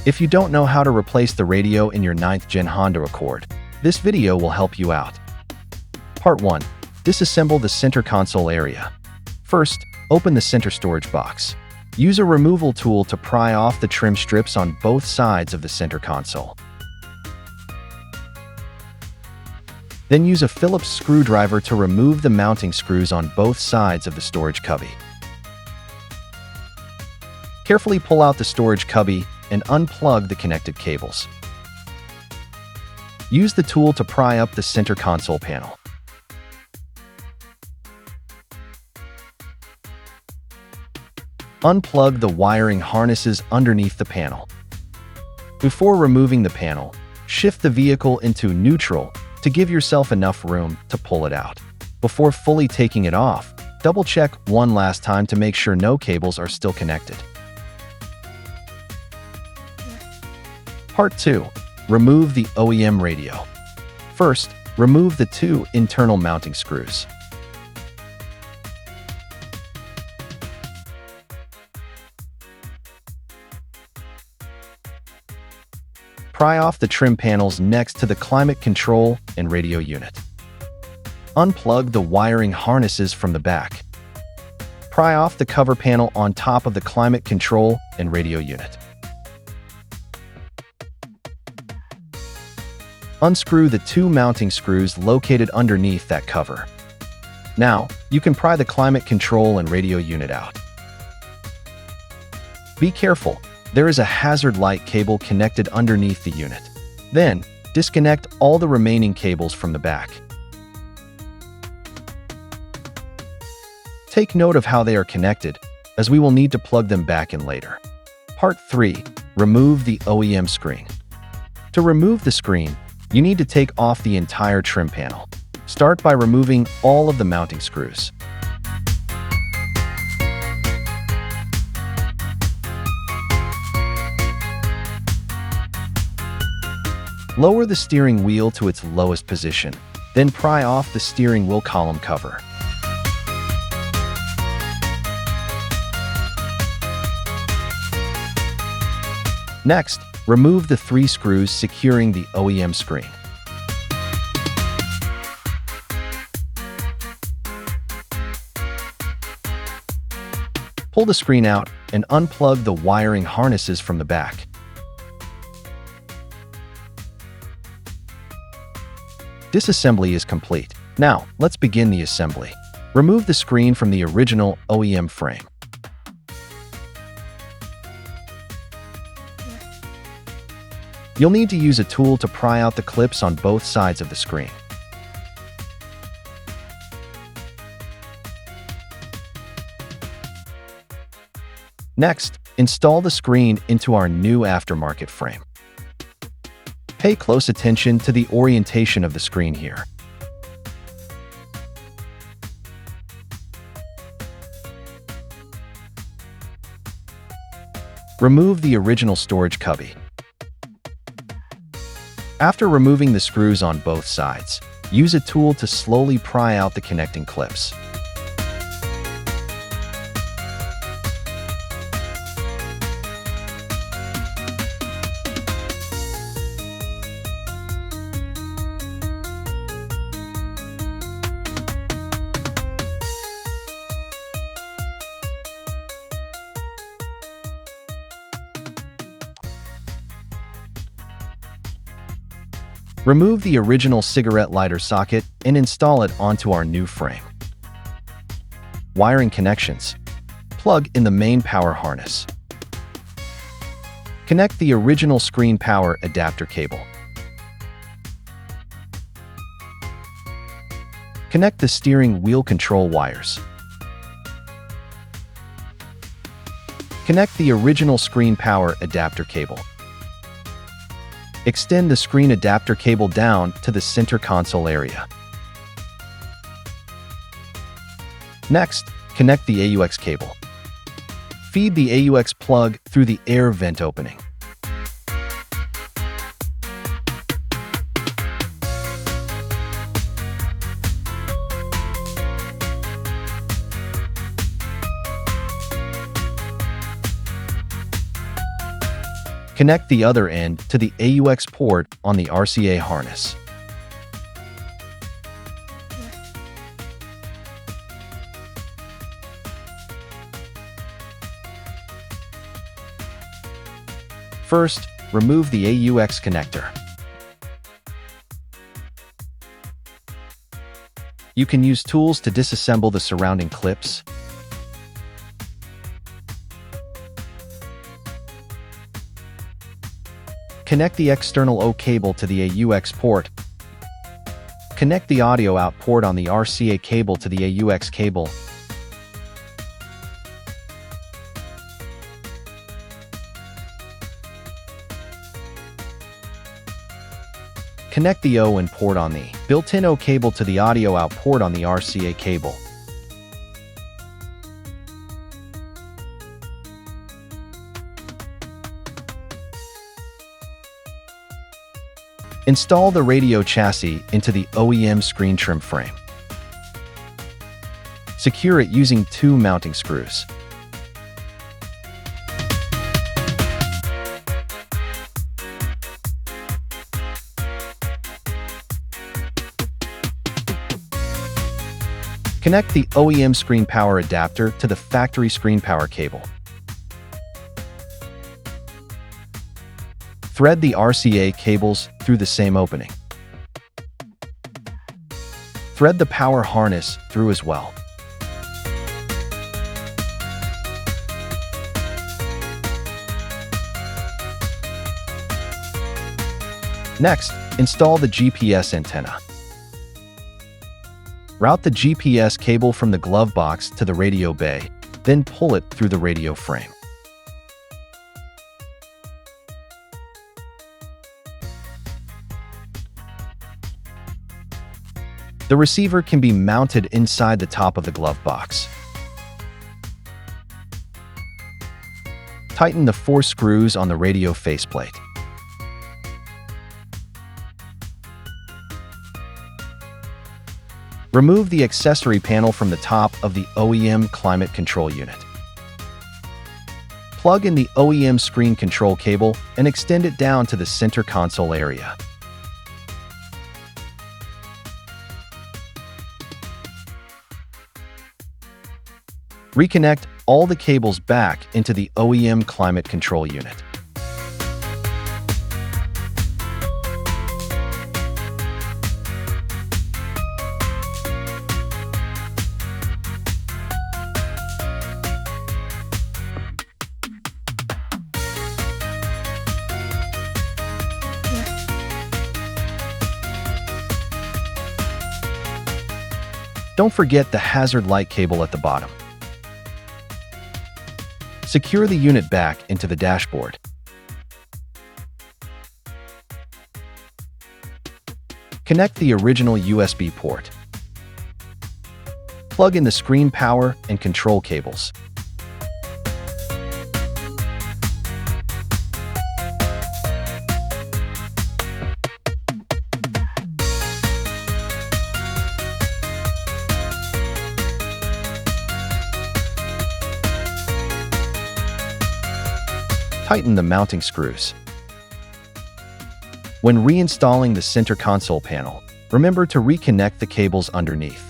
If you don't know how to replace the radio in your 9th Gen Honda Accord, this video will help you out. Part 1. Disassemble the center console area. First, open the center storage box. Use a removal tool to pry off the trim strips on both sides of the center console. Then use a Phillips screwdriver to remove the mounting screws on both sides of the storage cubby. Carefully pull out the storage cubby and unplug the connected cables. Use the tool to pry up the center console panel. Unplug the wiring harnesses underneath the panel. Before removing the panel, shift the vehicle into neutral to give yourself enough room to pull it out. Before fully taking it off, double-check one last time to make sure no cables are still connected. Part 2. Remove the OEM radio. First, remove the 2 internal mounting screws. Pry off the trim panels next to the climate control and radio unit. Unplug the wiring harnesses from the back. Pry off the cover panel on top of the climate control and radio unit. Unscrew the 2 mounting screws located underneath that cover. Now, you can pry the climate control and radio unit out. Be careful. There is a hazard light cable connected underneath the unit. Then, disconnect all the remaining cables from the back. Take note of how they are connected, as we will need to plug them back in later. Part 3. Remove the OEM screen. To remove the screen, you need to take off the entire trim panel. Start by removing all of the mounting screws. Lower the steering wheel to its lowest position, then pry off the steering wheel column cover. Next, remove the 3 screws securing the OEM screen. Pull the screen out and unplug the wiring harnesses from the back. Disassembly is complete. Now, let's begin the assembly. Remove the screen from the original OEM frame. You'll need to use a tool to pry out the clips on both sides of the screen. Next, install the screen into our new aftermarket frame. Pay close attention to the orientation of the screen here. Remove the original storage cubby. After removing the screws on both sides, use a tool to slowly pry out the connecting clips. Remove the original cigarette lighter socket and install it onto our new frame. Wiring connections. Plug in the main power harness. Connect the original screen power adapter cable. Connect the steering wheel control wires. Connect the original screen power adapter cable. Extend the screen adapter cable down to the center console area. Next, connect the AUX cable. Feed the AUX plug through the air vent opening. Connect the other end to the AUX port on the RCA harness. First, remove the AUX connector. You can use tools to disassemble the surrounding clips. Connect the external O cable to the AUX port. Connect the audio out port on the RCA cable to the AUX cable. Connect the O in port on the built-in O cable to the audio out port on the RCA cable. Install the radio chassis into the OEM screen trim frame. Secure it using 2 mounting screws. Connect the OEM screen power adapter to the factory screen power cable. Thread the RCA cables through the same opening. Thread the power harness through as well. Next, install the GPS antenna. Route the GPS cable from the glove box to the radio bay, then pull it through the radio frame. The receiver can be mounted inside the top of the glove box. Tighten the 4 screws on the radio faceplate. Remove the accessory panel from the top of the OEM climate control unit. Plug in the OEM screen control cable and extend it down to the center console area. Reconnect all the cables back into the OEM climate control unit. Don't forget the hazard light cable at the bottom. Secure the unit back into the dashboard. Connect the original USB port. Plug in the screen power and control cables. Tighten the mounting screws. When reinstalling the center console panel, remember to reconnect the cables underneath.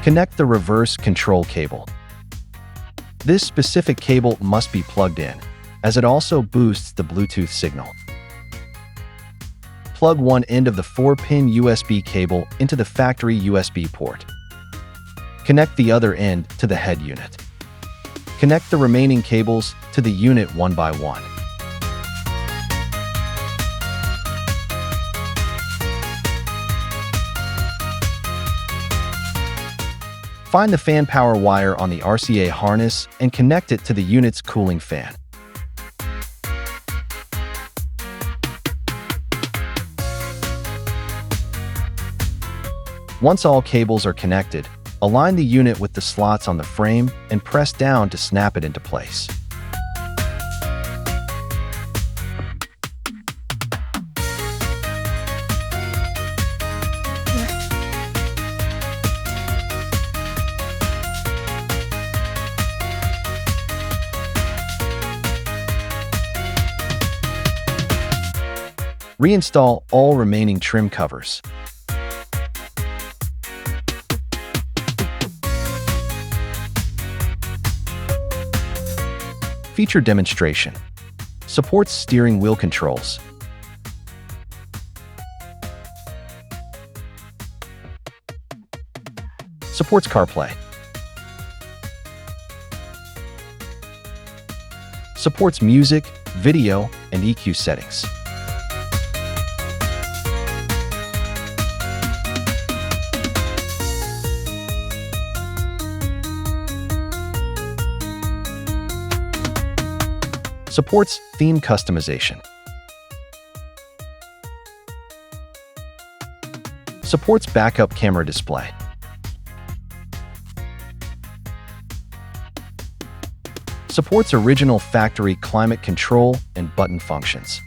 Connect the reverse control cable. This specific cable must be plugged in, as it also boosts the Bluetooth signal. Plug one end of the 4-pin USB cable into the factory USB port. Connect the other end to the head unit. Connect the remaining cables to the unit one by one. Find the fan power wire on the RCA harness and connect it to the unit's cooling fan. Once all cables are connected, align the unit with the slots on the frame and press down to snap it into place. Reinstall all remaining trim covers. Feature demonstration. Supports steering wheel controls. Supports CarPlay. Supports music, video, and EQ settings. Supports theme customization. Supports backup camera display. Supports original factory climate control and button functions.